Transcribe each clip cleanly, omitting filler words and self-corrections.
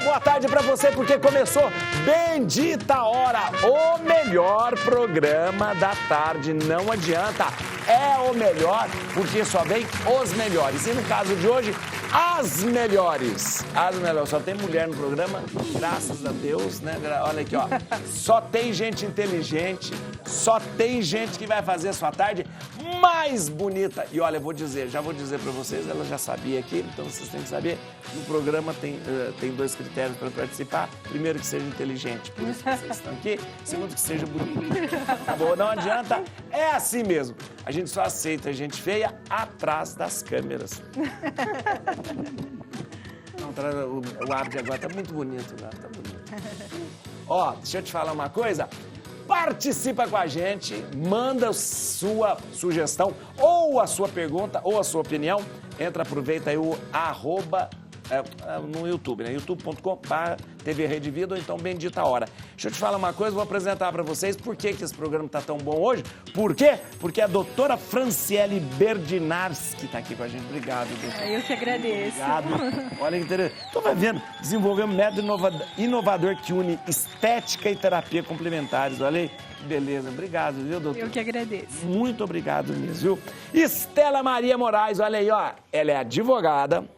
boa tarde pra você, porque começou Bendita Hora, o melhor programa da tarde. Não adianta, é o melhor, porque só vem os melhores. E no caso de hoje, as melhores. As melhores. Só tem mulher no programa, graças a Deus, né? Olha aqui, ó. Só tem gente inteligente, só tem gente que vai fazer a sua tarde mais bonita. E olha, já vou dizer pra vocês, ela já sabia aqui, então vocês têm que saber. No programa tem dois critérios para participar. Primeiro, que seja inteligente, por isso que vocês estão aqui. Segundo, que seja bonito. Tá bom? Não adianta, é assim mesmo. A gente só aceita gente feia atrás das câmeras. Não, o ar de agora tá muito bonito, né? Tá bonito. Ó, deixa eu te falar uma coisa. Participa com a gente, manda sua sugestão, ou a sua pergunta, ou a sua opinião. Aproveita aí o arroba no YouTube, né? youtube.com/TV Rede Vida, ou então Bendita Hora. Deixa eu te falar uma coisa, vou apresentar para vocês por que esse programa tá tão bom hoje. Por quê? Porque a doutora Franciele Berdinarski está aqui com a gente. Obrigado, doutora. Eu que agradeço. Obrigado. Olha que interessante. Estou vendo, desenvolvemos um método inovador que une estética e terapia complementares. Olha aí, que beleza. Obrigado, viu, doutor? Eu que agradeço. Muito obrigado mesmo, viu? Estela Maria Moraes, olha aí, ó. Ela é advogada.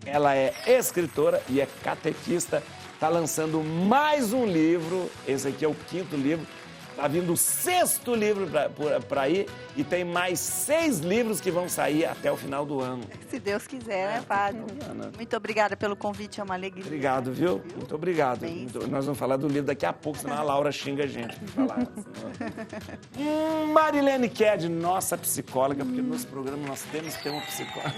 Ela é escritora e é catequista, está lançando mais um livro, esse aqui é o 5º livro, está vindo o 6º livro para ir e tem mais 6 livros que vão sair até o final do ano. Se Deus quiser, né, padre? Muito obrigada pelo convite, é uma alegria. Obrigado, viu? Muito obrigado. Nós vamos falar do livro daqui a pouco, senão a Laura xinga a gente por falar. Marilene Ked, nossa psicóloga, porque no nosso programa nós temos que ter uma psicóloga.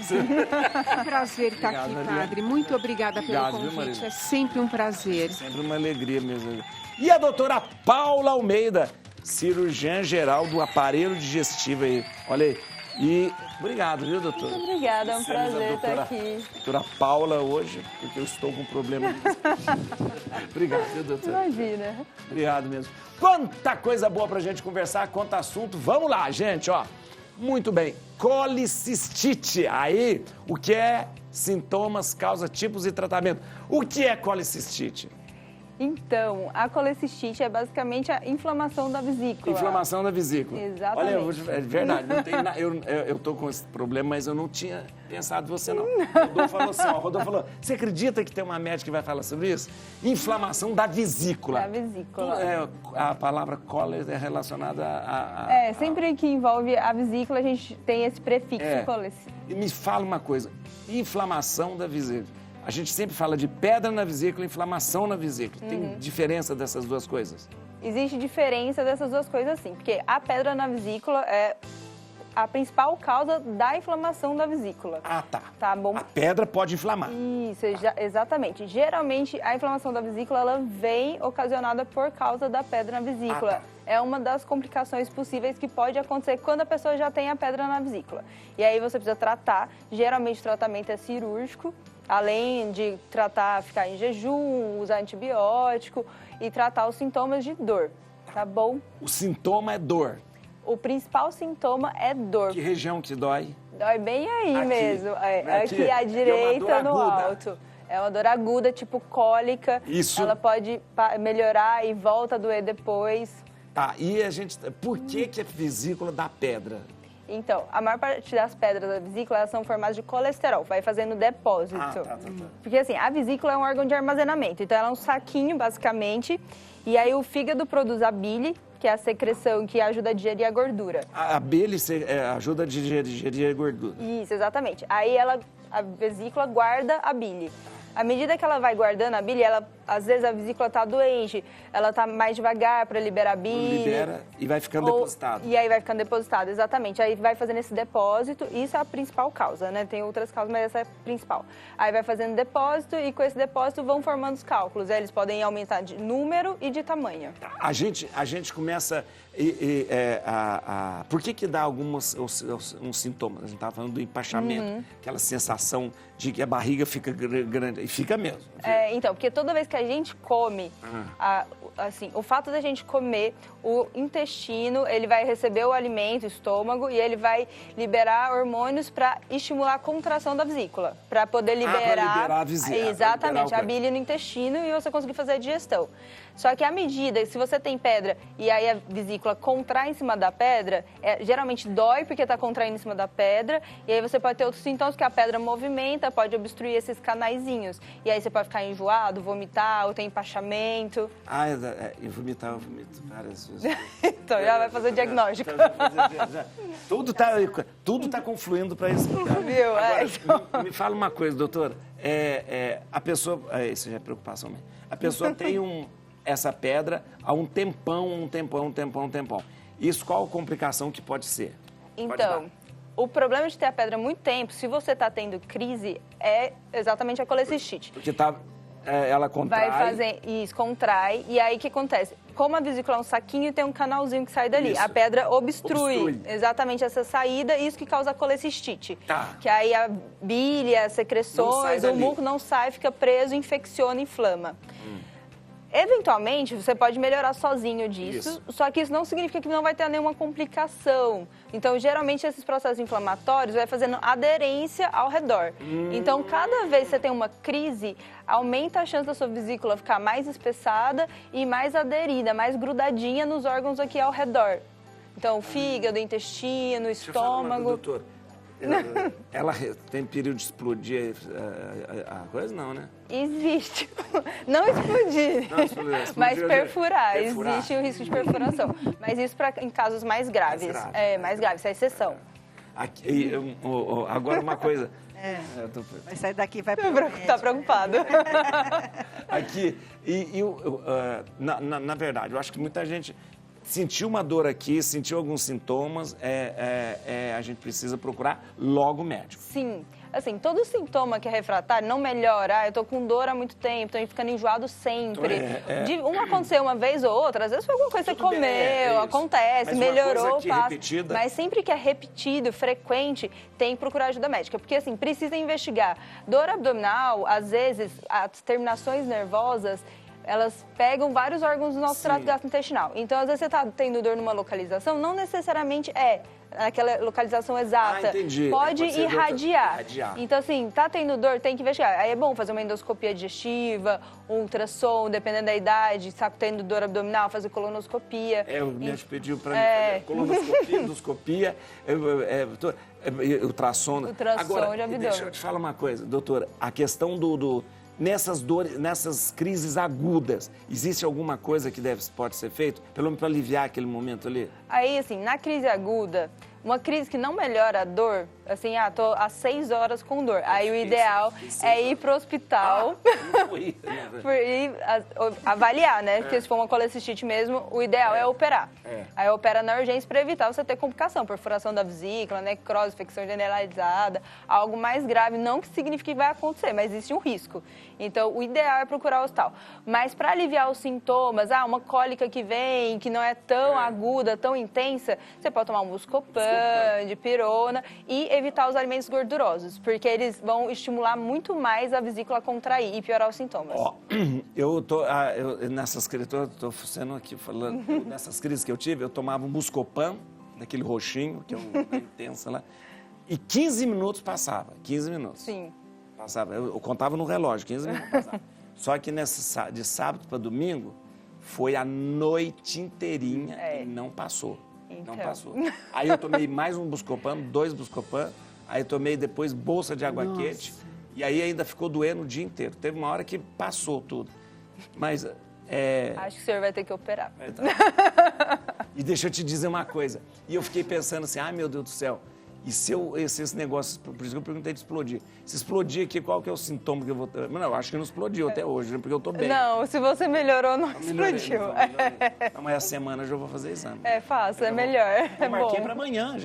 É um prazer estar aqui, Marilene. padre. Muito obrigada Obrigado, pelo viu, convite. Marilene? É sempre um prazer. Sempre uma alegria mesmo. E a doutora Paula Almeida, cirurgiã geral do aparelho digestivo aí. Olha aí. E obrigado, viu, doutora? Muito obrigada, é um prazer estar aqui. Doutora Paula hoje, porque eu estou com um problema. Obrigado, viu, doutora? Imagina. Obrigado mesmo. Quanta coisa boa pra gente conversar, quanto assunto. Vamos lá, gente, ó. Muito bem. Colicistite. Aí, o que é sintomas, causa, tipos e tratamento? O que é colicistite? Então, a colecistite é basicamente a inflamação da vesícula. Inflamação da vesícula. Exatamente. Olha, é verdade, não tem eu tô com esse problema, mas eu não tinha pensado em você, não. Rodolfo falou assim, ó, Rodolfo falou, você acredita que tem uma médica que vai falar sobre isso? Inflamação da vesícula. Da vesícula. A palavra cólera é relacionada sempre que envolve a vesícula, a gente tem esse prefixo colecistite. E me fala uma coisa, inflamação da vesícula. A gente sempre fala de pedra na vesícula e inflamação na vesícula. Tem diferença dessas duas coisas? Existe diferença dessas duas coisas, sim. Porque a pedra na vesícula é a principal causa da inflamação da vesícula. Ah, tá. Tá bom? A pedra pode inflamar. Isso, exatamente. Geralmente, a inflamação da vesícula, ela vem ocasionada por causa da pedra na vesícula. Ah, tá. É uma das complicações possíveis que pode acontecer quando a pessoa já tem a pedra na vesícula. E aí você precisa tratar. Geralmente, o tratamento é cirúrgico. Além de tratar, ficar em jejum, usar antibiótico e tratar os sintomas de dor, tá bom? O sintoma é dor. O principal sintoma é dor. Que região que dói? Dói bem aí Aqui. mesmo, Aqui. aqui à E é uma direita dor no aguda. alto. É uma dor aguda, tipo cólica. Isso. Ela pode melhorar e volta a doer depois. Tá, e a gente... Por que a vesícula dá pedra? Então, a maior parte das pedras da vesícula, elas são formadas de colesterol, vai fazendo depósito. Tá. Porque assim, a vesícula é um órgão de armazenamento, então ela é um saquinho, basicamente, e aí o fígado produz a bile, que é a secreção que ajuda a digerir a gordura. A bile ajuda a digerir a gordura. Isso, exatamente. Aí a vesícula guarda a bile. À medida que ela vai guardando a bile, às vezes a vesícula está doente, ela está mais devagar para liberar a bile. Libera e vai ficando depositado. E aí vai ficando depositado, exatamente. Aí vai fazendo esse depósito, isso é a principal causa, né? Tem outras causas, mas essa é a principal. Aí vai fazendo depósito e com esse depósito vão formando os cálculos. Aí eles podem aumentar de número e de tamanho. A gente começa... Por que dá alguns sintomas? A gente estava falando do empachamento, aquela sensação de que a barriga fica grande. E fica mesmo. Então, porque toda vez que a gente come, assim, o fato da gente comer, o intestino, ele vai receber o alimento, o estômago, e ele vai liberar hormônios para estimular a contração da vesícula, para poder liberar a vesícula. Exatamente, a bile no intestino e você conseguir fazer a digestão. Só que à medida, se você tem pedra e aí a vesícula contrai em cima da pedra, geralmente dói porque está contraindo em cima da pedra, e aí você pode ter outros sintomas que a pedra movimenta, pode obstruir esses canaizinhos. E aí você pode ficar enjoado, vomitar, ou ter empachamento. E vomitar, eu vomito várias vezes. Então já vai fazer o diagnóstico. Tudo tá confluindo para isso. Viu? Agora, me fala uma coisa, doutora. A pessoa... Isso já é preocupação minha. A pessoa tem essa pedra há um tempão. Isso, qual a complicação que pode ser? Então, o problema de ter a pedra há muito tempo, se você está tendo crise, é exatamente a colecistite. Porque ela contrai... Vai fazer isso, contrai, e aí o que acontece? Como a vesícula é um saquinho, tem um canalzinho que sai dali. Isso. A pedra obstrui exatamente essa saída, isso que causa a colecistite. Tá. Que aí a bile, as secreções, o muco não sai, fica preso, infecciona, inflama. Eventualmente, você pode melhorar sozinho disso, só que isso não significa que não vai ter nenhuma complicação. Então, geralmente, esses processos inflamatórios vai fazendo aderência ao redor. Então, cada vez que você tem uma crise, aumenta a chance da sua vesícula ficar mais espessada e mais aderida, mais grudadinha nos órgãos aqui ao redor. Então, fígado, intestino, estômago... Doutor, ela tem período de explodir a coisa? Não, né? Existe. Não explodir, mas perfurar. Existe o risco de perfuração. Mas isso em casos mais graves. Mais graves, isso é exceção. Agora uma coisa. Vai sair daqui e vai para o médico. Tá preocupado. Aqui, na verdade, eu acho que muita gente sentiu uma dor aqui, sentiu alguns sintomas, a gente precisa procurar logo o médico. Sim. Assim, todo sintoma que é refratário não melhora. Eu tô com dor há muito tempo, tô ficando enjoado sempre. Aconteceu uma vez ou outra, às vezes foi alguma coisa que você comeu, acontece, mas melhorou, passa. Repetida... Mas sempre que é repetido, frequente, tem que procurar ajuda médica. Porque, assim, precisa investigar. Dor abdominal, às vezes, as terminações nervosas, elas pegam vários órgãos do nosso trato gastrointestinal. Então, às vezes você está tendo dor numa localização, não necessariamente aquela localização exata. Entendi. Pode irradiar. Então, assim, tá tendo dor, tem que investigar. Aí é bom fazer uma endoscopia digestiva, um ultrassom, dependendo da idade, se tá tendo dor abdominal, fazer colonoscopia. O médico pediu para mim fazer colonoscopia, endoscopia, ultrassom. Agora, de abdômen. Deixa eu te falar uma coisa, doutora. A questão nessas dores, nessas crises agudas, existe alguma coisa que pode ser feito, pelo menos para aliviar aquele momento ali? Aí, assim, na crise aguda, uma crise que não melhora a dor, assim, tô há 6 horas com dor. Aí o ideal é ir pro hospital avaliar, né? Porque se for uma colecistite mesmo, o ideal é operar. Aí opera na urgência para evitar você ter complicação, perfuração da vesícula, necrose, infecção generalizada, algo mais grave, não que signifique que vai acontecer, mas existe um risco. Então, o ideal é procurar o hospital. Mas para aliviar os sintomas, uma cólica que vem, que não é tão aguda, tão intensa, você pode tomar um Buscopan, dipirona e evitar os alimentos gordurosos, porque eles vão estimular muito mais a vesícula a contrair e piorar os sintomas. Nessas crises, tô sendo aqui falando, nessas crises que eu tive, eu tomava um Buscopan, daquele roxinho, que é uma intensa lá, e 15 minutos passava, 15 minutos. Sim. Passava, eu contava no relógio, 15 minutos passava. Só que de sábado para domingo, foi a noite inteirinha e não passou. Não passou. Aí eu tomei mais um Buscopan, 2 Buscopan, aí tomei depois bolsa de água quente, e aí ainda ficou doendo o dia inteiro. Teve uma hora que passou tudo. Mas acho que o senhor vai ter que operar. E deixa eu te dizer uma coisa. E eu fiquei pensando assim, meu Deus do céu, e se esse negócio, por isso que eu perguntei de explodir. Se explodir aqui, qual que é o sintoma que eu vou ter? Não, eu acho que não explodiu até hoje, né? Porque eu tô bem. Não, se você melhorou, não explodiu. Não, mas a semana eu já vou fazer exame. Fácil, é melhor. Eu marquei para amanhã,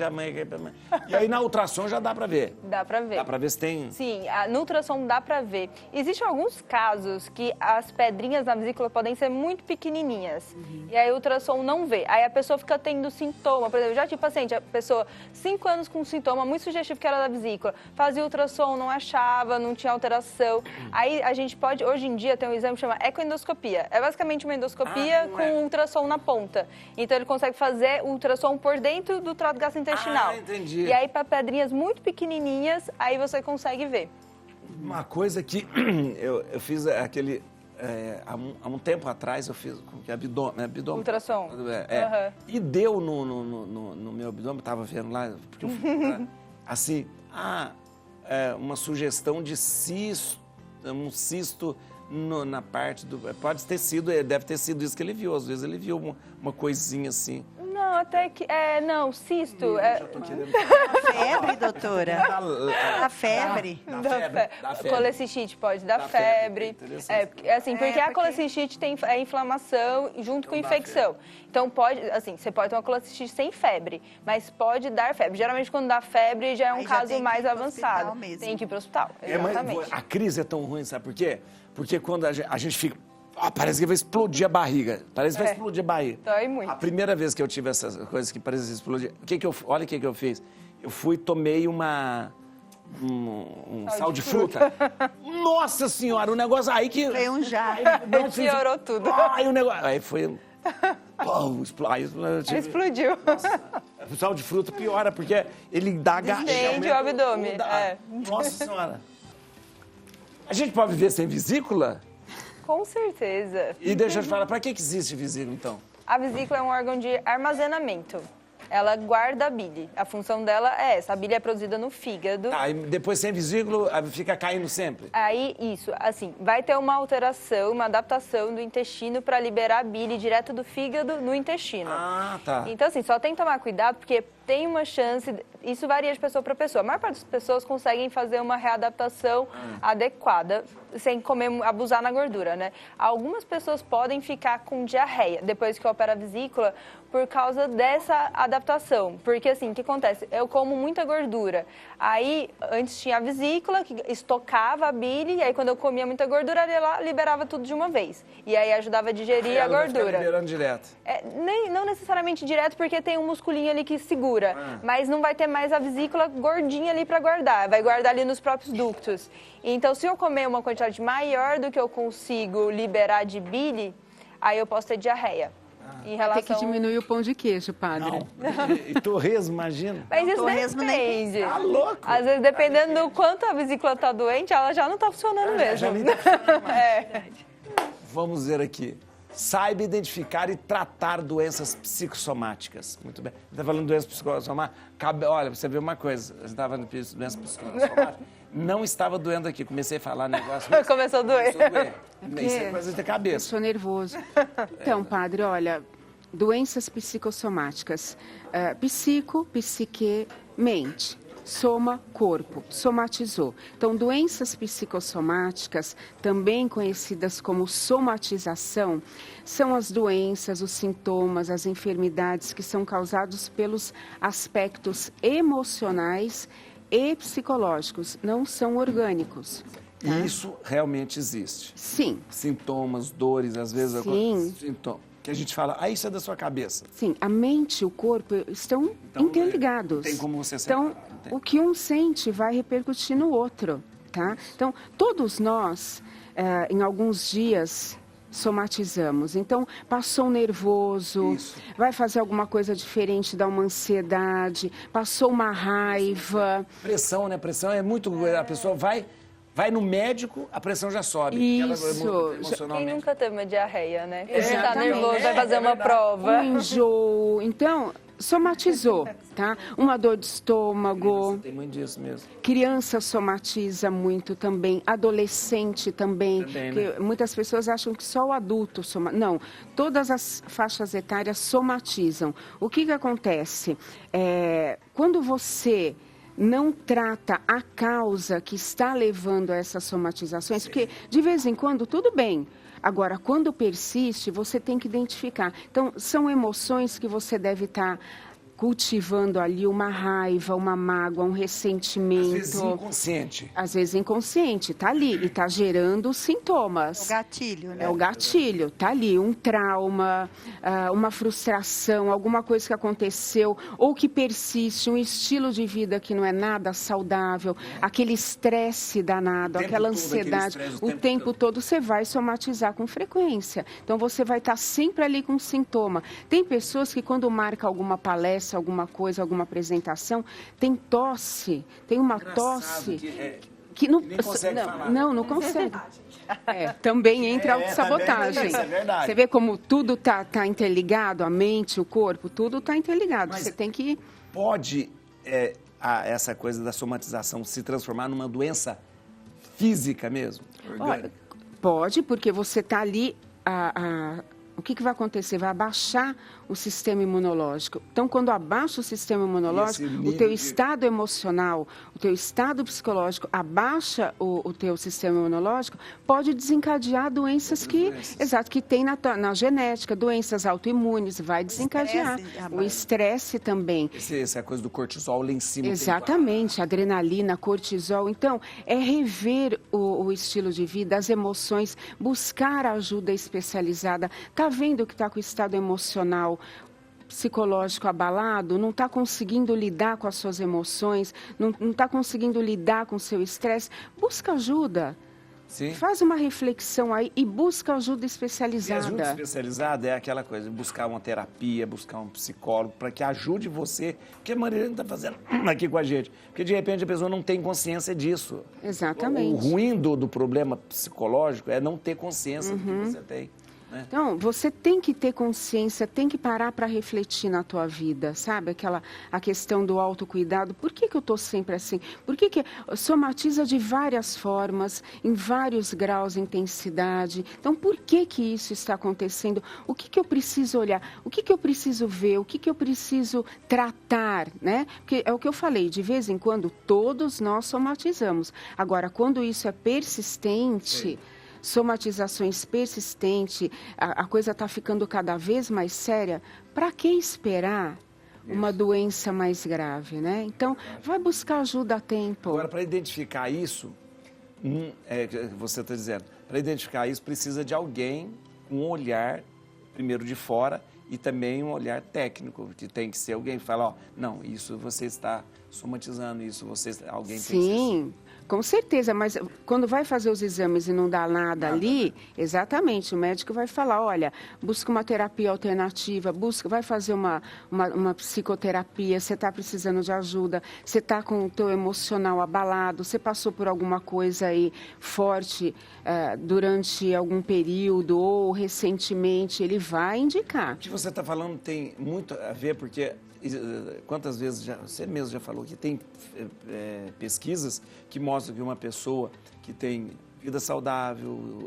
E aí na ultrassom já dá para ver. Dá para ver. Dá para ver se tem... Sim, no ultrassom dá para ver. Existem alguns casos que as pedrinhas na vesícula podem ser muito pequenininhas. E aí o ultrassom não vê. Aí a pessoa fica tendo sintoma. Por exemplo, eu já tive paciente, a pessoa 5 anos com sintoma muito sugestivo que era da vesícula. Fazia ultrassom, não achava, não tinha alteração. Aí a gente pode, hoje em dia, tem um exame que chama ecoendoscopia. É basicamente uma endoscopia com ultrassom na ponta. Então ele consegue fazer ultrassom por dentro do trato gastrointestinal. Entendi. E aí para pedrinhas muito pequenininhas, aí você consegue ver. Uma coisa que eu fiz aquele... há um tempo atrás eu fiz abdômen. Ultrassom. E deu no meu abdômen, estava vendo lá, porque eu fui, assim, uma sugestão de cisto, um cisto na parte do... deve ter sido isso que ele viu, às vezes ele viu uma coisinha assim. Não, até que... não, cisto... A febre, doutora? A febre. Da febre. Colecistite pode dar febre. Porque a colecistite tem inflamação junto com infecção. Então pode, assim, você pode ter uma colecistite sem febre, mas pode dar febre. Geralmente quando dá febre já é um caso mais avançado. Tem que ir para o hospital, exatamente. A crise é tão ruim, sabe por quê? Porque quando a gente fica... parece que vai explodir a barriga. Parece que vai explodir a barriga. Dói muito. A primeira vez que eu tive essas coisas que parecia explodir... Olha o que eu fiz. Eu fui, tomei um sal de fruta. Nossa Senhora, o negócio... Aí que... Foi um jarro. Piorou tudo. Aí o negócio... Aí foi... Explodiu. Nossa, o sal de fruta piora, porque ele dá gás. Distende o abdômen. Nossa Senhora. A gente pode viver sem vesícula? Com certeza. E deixa eu te falar, para que existe vesícula, então? A vesícula é um órgão de armazenamento. Ela guarda a bile. A função dela é essa. A bile é produzida no fígado. E depois sem vesícula fica caindo sempre? Aí, isso. Assim, vai ter uma alteração, uma adaptação do intestino para liberar a bile direto do fígado no intestino. Tá. Então, assim, só tem que tomar cuidado, porque tem uma chance... Isso varia de pessoa para pessoa. A maior parte das pessoas conseguem fazer uma readaptação adequada, sem abusar na gordura, né? Algumas pessoas podem ficar com diarreia depois que opera a vesícula por causa dessa adaptação. Porque, assim, o que acontece? Eu como muita gordura. Aí, antes tinha a vesícula, que estocava a bile, e aí quando eu comia muita gordura, ela liberava tudo de uma vez. E aí ajudava a digerir a gordura. Vai liberando direto. Não necessariamente direto, porque tem um musculinho ali que segura. Mas não vai ter mais a vesícula gordinha ali para guardar. Vai guardar ali nos próprios ductos. Então, se eu comer uma quantidade maior do que eu consigo liberar de bile, aí eu posso ter diarreia. Tem que diminuir o pão de queijo, padre. E torresmo, imagina. Mas isso depende. Tá louco. Às vezes, dependendo do quanto a vesícula está doente, ela já não está funcionando mesmo. Já nem tá funcionando mais. Vamos ver aqui. Saiba identificar e tratar doenças psicossomáticas. Muito bem. Você está falando de doenças psicossomáticas? Olha, você viu uma coisa. Você estava falando de doenças psicossomáticas. Não estava doendo aqui. Comecei a falar negócio. Começou a doer. Isso é coisa de cabeça. Eu sou nervoso. Então, padre, olha, doenças psicossomáticas. Psique, mente. Soma, corpo, somatizou. Então, doenças psicossomáticas, também conhecidas como somatização, são as doenças, os sintomas, as enfermidades que são causados pelos aspectos emocionais e psicológicos, não são orgânicos. Tá? E isso realmente existe? Sim. Sintomas, dores, às vezes... Sim. Que a gente fala, isso é da sua cabeça. Sim, a mente e o corpo estão interligados. Tem como você separar. Então, o que um sente vai repercutir no outro, tá? Então, todos nós, em alguns dias, somatizamos. Então, passou um nervoso, vai fazer alguma coisa diferente, dá uma ansiedade, passou uma raiva. Pressão, né? Pressão é muito... A pessoa vai no médico, a pressão já sobe. Isso. Quem nunca teve uma diarreia, né? Você está nervoso, vai fazer uma prova. Um enjoo. Então, somatizou, tá? Uma dor de estômago. Tem muito disso mesmo. Criança somatiza muito também. Adolescente também. Né? Muitas pessoas acham que só o adulto somatiza. Não, todas as faixas etárias somatizam. O que acontece? Quando você não trata a causa que está levando a essas somatizações, porque de vez em quando tudo bem. Agora, quando persiste, você tem que identificar. Então, são emoções que você deve estar cultivando ali uma raiva, uma mágoa, um ressentimento. Às vezes inconsciente. Às vezes inconsciente, tá ali e tá gerando sintomas. O gatilho, né? É o gatilho, tá ali, um trauma, uma frustração, alguma coisa que aconteceu ou que persiste, um estilo de vida que não é nada saudável, aquele estresse danado, aquela ansiedade, o tempo todo você vai somatizar com frequência. Então você vai estar sempre ali com sintoma. Tem pessoas que quando marca alguma palestra, alguma coisa, alguma apresentação, tem tosse, tem uma tosse que não consegue falar. Não consegue. Também entra autossabotagem. Isso é verdade. Você vê como tudo tá interligado, a mente, o corpo, tudo tá interligado. Mas você tem que... Pode essa coisa da somatização se transformar numa doença física mesmo? Olha, pode, porque você está ali... O que vai acontecer? Vai abaixar o sistema imunológico. Então, quando abaixa o sistema imunológico, o teu estado emocional, o teu estado psicológico abaixa o teu sistema imunológico, pode desencadear doenças que tem na genética, doenças autoimunes, vai desencadear. O estresse também. Essa coisa do cortisol lá em cima. Exatamente, adrenalina, cortisol. Então, é rever o estilo de vida, as emoções, buscar ajuda especializada. Está vendo que está com o estado emocional, psicológico abalado, não está conseguindo lidar com as suas emoções, não está conseguindo lidar com o seu estresse, busca ajuda. Sim. Faz uma reflexão aí e busca ajuda especializada. E ajuda especializada é aquela coisa, buscar uma terapia, buscar um psicólogo, para que ajude você, porque a Marilene está fazendo aqui com a gente. Porque de repente a pessoa não tem consciência disso. Exatamente. O ruim do problema psicológico é não ter consciência do que você tem. Então, você tem que ter consciência, tem que parar para refletir na tua vida, sabe? A questão do autocuidado. Por que eu estou sempre assim? Por que somatiza de várias formas, em vários graus de intensidade? Então, por que isso está acontecendo? O que eu preciso olhar? O que eu preciso ver? O que eu preciso tratar, né? Porque é o que eu falei, de vez em quando todos nós somatizamos. Agora, quando isso é persistente... somatizações persistentes, a coisa está ficando cada vez mais séria, para que esperar uma doença mais grave, né? Então, vai buscar ajuda a tempo. Agora, para identificar isso, você está dizendo, para identificar isso precisa de alguém com um olhar, primeiro de fora, e também um olhar técnico, que tem que ser alguém que fala, não, isso você está somatizando, alguém tem que ser assim. Com certeza, mas quando vai fazer os exames e não dá nada ali, exatamente, o médico vai falar, olha, busca uma terapia alternativa, vai fazer uma psicoterapia, você está precisando de ajuda, você está com o teu emocional abalado, você passou por alguma coisa aí forte durante algum período ou recentemente, ele vai indicar. O que você está falando tem muito a ver, porque... Quantas vezes, você mesmo já falou que tem pesquisas que mostram que uma pessoa que tem vida saudável,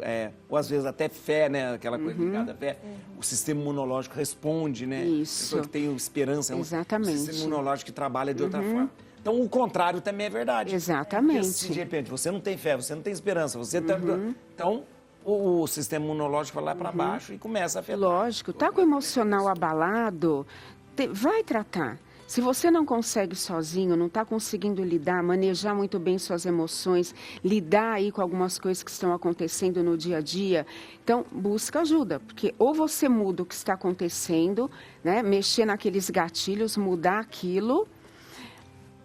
ou às vezes até fé, né? Aquela coisa ligada à fé, o sistema imunológico responde, né? Isso. Pessoa que tem esperança, exatamente. Um sistema imunológico que trabalha de outra forma. Então, o contrário também é verdade. Exatamente. Porque, se de repente você não tem fé, você não tem esperança, você tá... Então, o sistema imunológico vai lá para baixo e começa a afetar. Lógico, está com o emocional abalado... Vai tratar. Se você não consegue sozinho, não está conseguindo lidar, manejar muito bem suas emoções, lidar aí com algumas coisas que estão acontecendo no dia a dia, então busca ajuda, porque ou você muda o que está acontecendo, né, mexer naqueles gatilhos, mudar aquilo,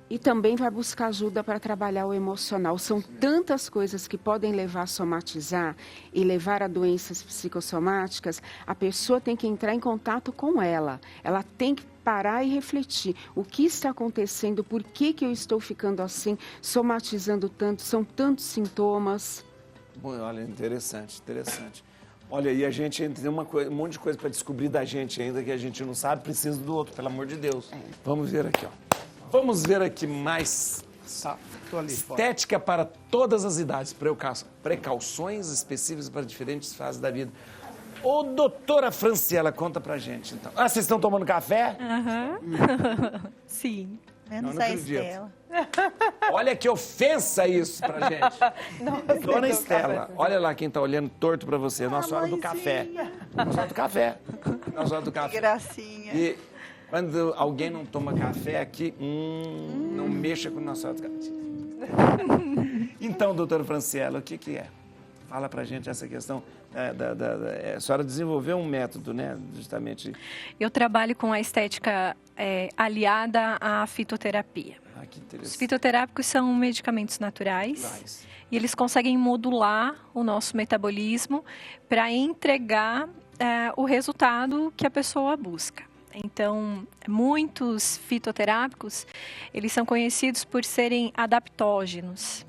e também vai buscar ajuda para trabalhar o emocional. São tantas coisas que podem levar a somatizar e levar a doenças psicossomáticas, a pessoa tem que entrar em contato com ela. Ela tem que parar e refletir. O que está acontecendo? Por que eu estou ficando assim, somatizando tanto? São tantos sintomas. Bom, olha, interessante. Olha, e a gente ainda tem um monte de coisa para descobrir da gente ainda que a gente não sabe, precisa do outro, pelo amor de Deus. Vamos ver aqui, ó. Vamos ver aqui mais estética para todas as idades, precauções específicas para diferentes fases da vida. Ô, doutora Franciela, conta pra gente, então. Vocês estão tomando café? Sim. Menos a Estela. Olha que ofensa isso pra gente. Dona Estela, olha lá quem tá olhando torto pra você. Nossa hora do café. Nossa hora do café. Que gracinha. Quando alguém não toma café aqui, não mexa com o nosso gatinho. Então, doutora Franciela, o que é? Fala pra gente essa questão. A senhora desenvolveu um método, né? Justamente. Eu trabalho com a estética aliada à fitoterapia. Que interessante. Os fitoterápicos são medicamentos naturais e eles conseguem modular o nosso metabolismo para entregar o resultado que a pessoa busca. Então, muitos fitoterápicos, eles são conhecidos por serem adaptógenos.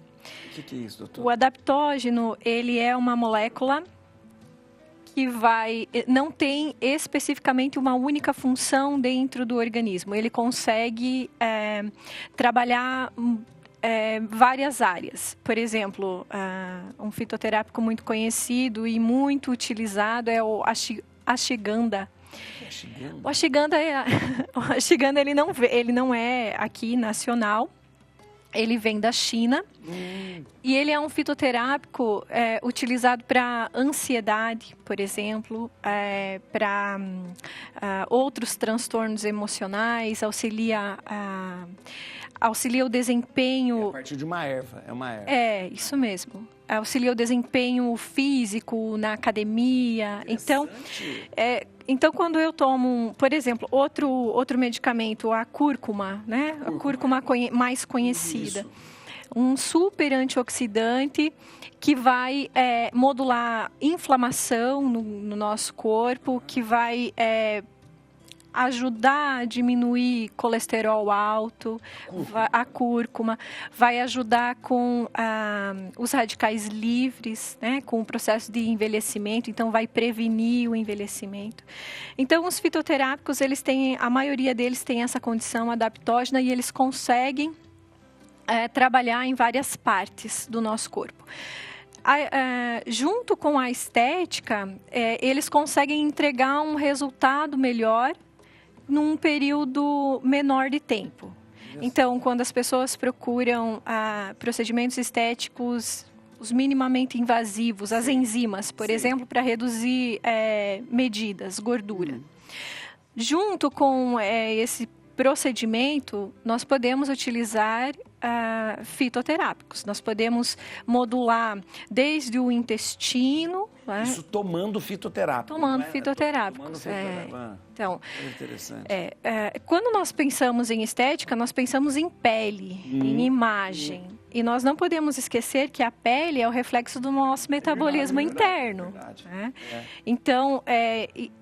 O que é isso, doutor? O adaptógeno, ele é uma molécula que não tem especificamente uma única função dentro do organismo. Ele consegue trabalhar várias áreas. Por exemplo, um fitoterápico muito conhecido e muito utilizado é o ashwagandha. O ashwagandha ele não é aqui nacional. Ele vem da China e ele é um fitoterápico utilizado para ansiedade, por exemplo, para outros transtornos emocionais, auxilia o desempenho... A partir de uma erva, é uma erva. Isso mesmo. Auxilia o desempenho físico na academia. Então, quando eu tomo, por exemplo, outro medicamento, a cúrcuma, né? A cúrcuma mais conhecida. Isso. Um super antioxidante que vai modular inflamação no nosso corpo, que vai ajudar a diminuir colesterol alto, a cúrcuma, vai ajudar com os radicais livres, né, com o processo de envelhecimento, então vai prevenir o envelhecimento. Então, os fitoterápicos, a maioria deles tem essa condição adaptógena e eles conseguem trabalhar em várias partes do nosso corpo. Junto com a estética, eles conseguem entregar um resultado melhor num período menor de tempo. Então, quando as pessoas procuram procedimentos estéticos, os minimamente invasivos, as enzimas, por exemplo, para reduzir medidas, gordura. Junto com esse procedimento, nós podemos utilizar fitoterápicos. Nós podemos modular desde o intestino... Isso tomando fitoterápico. Tomando fitoterápicos. Então, interessante. Quando nós pensamos em estética, nós pensamos em pele, em imagem. E nós não podemos esquecer que a pele é o reflexo do nosso metabolismo interno. Né? Então,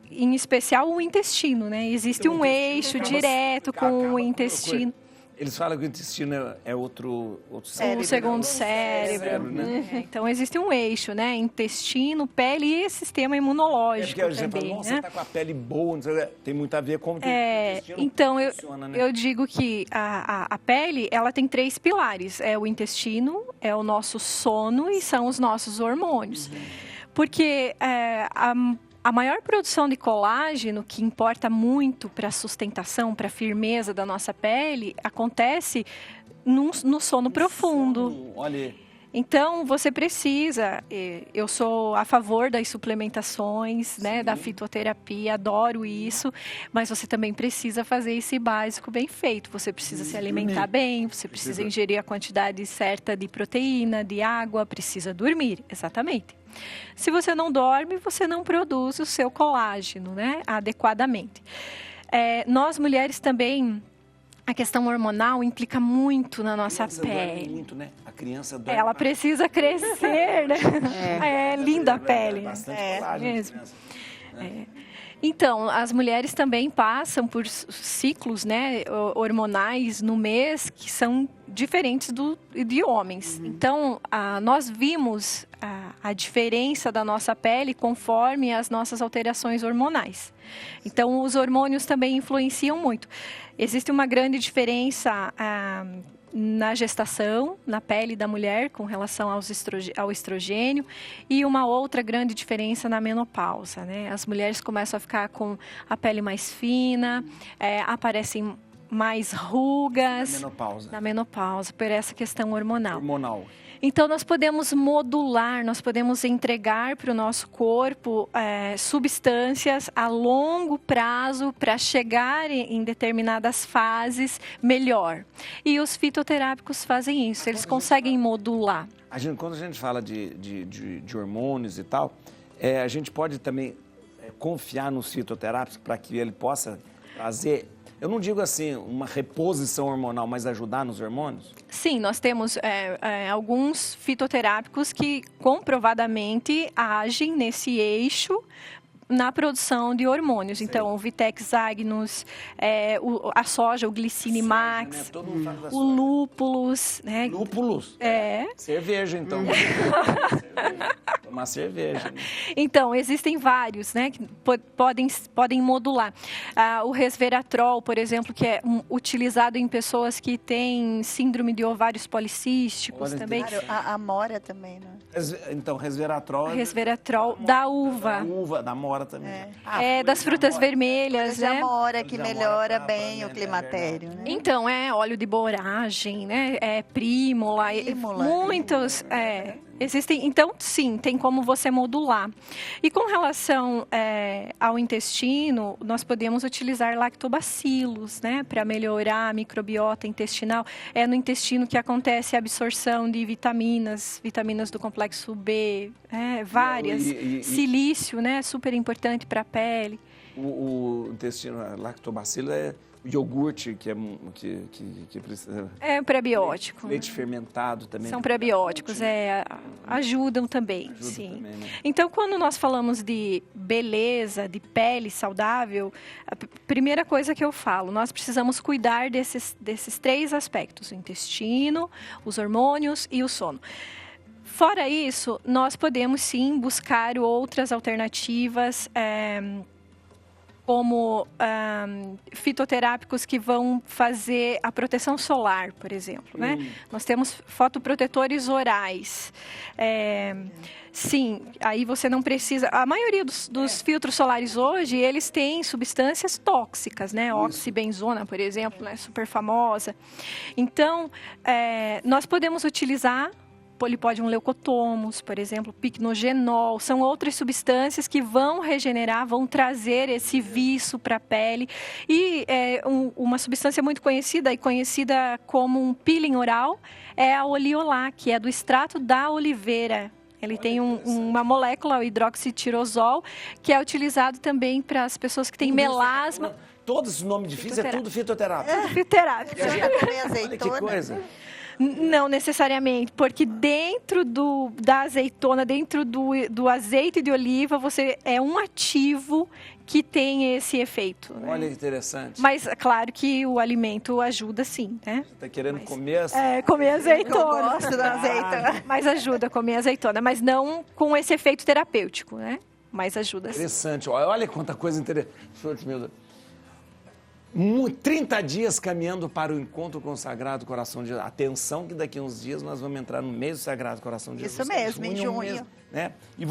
em especial o intestino, né? Existe um eixo direto com o intestino. Eles falam que o intestino é outro cérebro. O segundo cérebro. Né? Então, existe um eixo, né? Intestino, pele e sistema imunológico também. Você está com a pele boa, tem muito a ver com o intestino. Então, funciona, né? eu digo que a pele, ela tem 3 pilares. É o intestino, é o nosso sono e são os nossos hormônios. Porque a maior produção de colágeno, que importa muito para a sustentação, para a firmeza da nossa pele, acontece no sono profundo. Olha. Então, você precisa, eu sou a favor das suplementações, né, da fitoterapia, adoro isso, mas você também precisa fazer esse básico bem feito. Você precisa se alimentar bem, você precisa ingerir a quantidade certa de proteína, de água, precisa dormir, exatamente. Se você não dorme, você não produz o seu colágeno, né, adequadamente. Nós mulheres também, a questão hormonal implica muito na nossa pele. Muito, né? A criança dorme. Ela precisa crescer, né? É linda a pele. Bastante colágeno. Mesmo. Então, as mulheres também passam por ciclos, né, hormonais no mês que são diferentes de homens. Então, nós vimos a diferença da nossa pele conforme as nossas alterações hormonais. Então, os hormônios também influenciam muito. Existe uma grande diferença na gestação, na pele da mulher, com relação ao estrogênio, e uma outra grande diferença na menopausa, né? As mulheres começam a ficar com a pele mais fina, aparecem mais rugas. Na menopausa. Na menopausa, por essa questão hormonal. Então, nós podemos modular, nós podemos entregar para o nosso corpo substâncias a longo prazo para chegar em determinadas fases melhor. E os fitoterápicos fazem isso, eles conseguem modular. Quando a gente fala de hormônios e tal, a gente pode também confiar nos fitoterápicos para que ele possa trazer, eu não digo assim, uma reposição hormonal, mas ajudar nos hormônios? Sim, nós temos alguns fitoterápicos que comprovadamente agem nesse eixo na produção de hormônios. Sei. Então, o Vitex agnus, a soja, o Glycine Max, né? O lúpulos. Né? Lúpulos? Cerveja, então. Tomar cerveja. Né? Então, existem vários, né, que podem modular. O resveratrol, por exemplo, que é utilizado em pessoas que têm síndrome de ovários policísticos também. Claro, a amora também, né? Então, resveratrol... Resveratrol da uva. Da uva, da amora também. Das frutas vermelhas, né? A amora que melhora bem o climatério, né? Então, óleo de boragem, né? Prímula, muitos... Existem, então, sim, tem como você modular. E com relação ao intestino, nós podemos utilizar lactobacilos, né, para melhorar a microbiota intestinal. É no intestino que acontece a absorção de vitaminas do complexo B, várias. Silício, né, super importante para a pele. O intestino lactobacilo é iogurte, que precisa... É prebiótico. Leite fermentado também. São prebióticos, ajudam também, sim. Também, né? Então, quando nós falamos de beleza, de pele saudável, a primeira coisa que eu falo, nós precisamos cuidar desses 3 aspectos, o intestino, os hormônios e o sono. Fora isso, nós podemos sim buscar outras alternativas, como fitoterápicos que vão fazer a proteção solar, por exemplo, né? Nós temos fotoprotetores orais. Sim, aí você não precisa... A maioria dos filtros solares hoje, eles têm substâncias tóxicas, né? Oxibenzona, por exemplo, né? Super famosa. Então, nós podemos utilizar Polypodium leucotomus, por exemplo, picnogenol, são outras substâncias que vão regenerar, vão trazer esse viço para a pele. E uma substância muito conhecida e conhecida como um peeling oral é a Oleolar, que é do extrato da oliveira. Ele tem uma molécula, o hidroxitirosol, que é utilizado também para as pessoas que têm melasma. Todos os nomes difíceis é tudo fitoterápico. É fitoterápico. Olha que coisa. Não necessariamente, porque dentro da azeitona, dentro do azeite de oliva, você é um ativo que tem esse efeito. Né? Olha que interessante. Mas, claro que o alimento ajuda sim, né? Você está querendo comer? Comer azeitona. Eu gosto da azeitona. Mas ajuda a comer azeitona, mas não com esse efeito terapêutico, né? Mas ajuda sim. Interessante. Olha quanta coisa interessante, meu Deus. 30 dias caminhando para o encontro com o Sagrado Coração de Jesus. Atenção que daqui a uns dias nós vamos entrar no mês do Sagrado Coração de Jesus. Isso mesmo, em junho. Né? E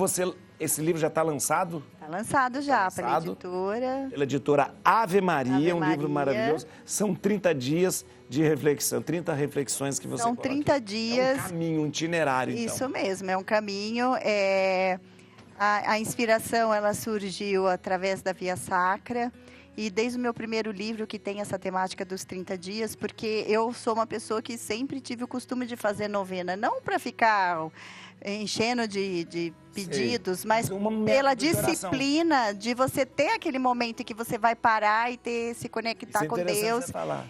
esse livro já está lançado? Está lançado já pela editora. Pela editora Ave Maria, um livro maravilhoso. São 30 dias de reflexão, 30 reflexões que você coloca. São 30 dias. É um caminho, um itinerário, então. Isso mesmo, é um caminho. A inspiração, ela surgiu através da Via Sacra. E desde o meu primeiro livro, que tem essa temática dos 30 dias, porque eu sou uma pessoa que sempre tive o costume de fazer novena, não para ficar enchendo de pedidos, mas pela disciplina de você ter aquele momento em que você vai parar e se conectar com Deus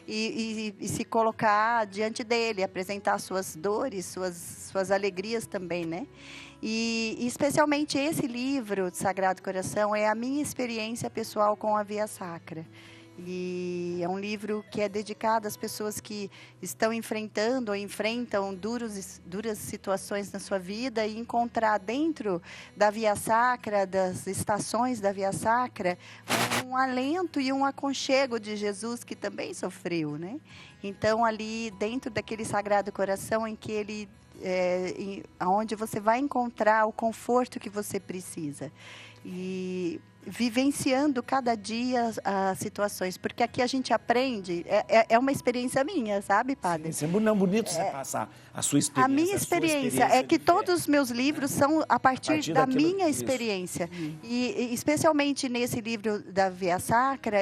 e se colocar diante dele, apresentar suas dores, suas alegrias também, né? E especialmente esse livro, Sagrado Coração, é a minha experiência pessoal com a Via Sacra. E é um livro que é dedicado às pessoas que estão enfrentando ou enfrentam duras situações na sua vida e encontrar dentro da Via Sacra, das estações da Via Sacra, um alento e um aconchego de Jesus que também sofreu, né? Então, ali dentro daquele Sagrado Coração em que ele... onde você vai encontrar o conforto que você precisa. E vivenciando cada dia as situações, porque aqui a gente aprende, é uma experiência minha, sabe, padre? Isso é bonito você passar a sua experiência. A minha experiência é que todos os meus livros são a partir da minha experiência. E especialmente nesse livro da Via Sacra,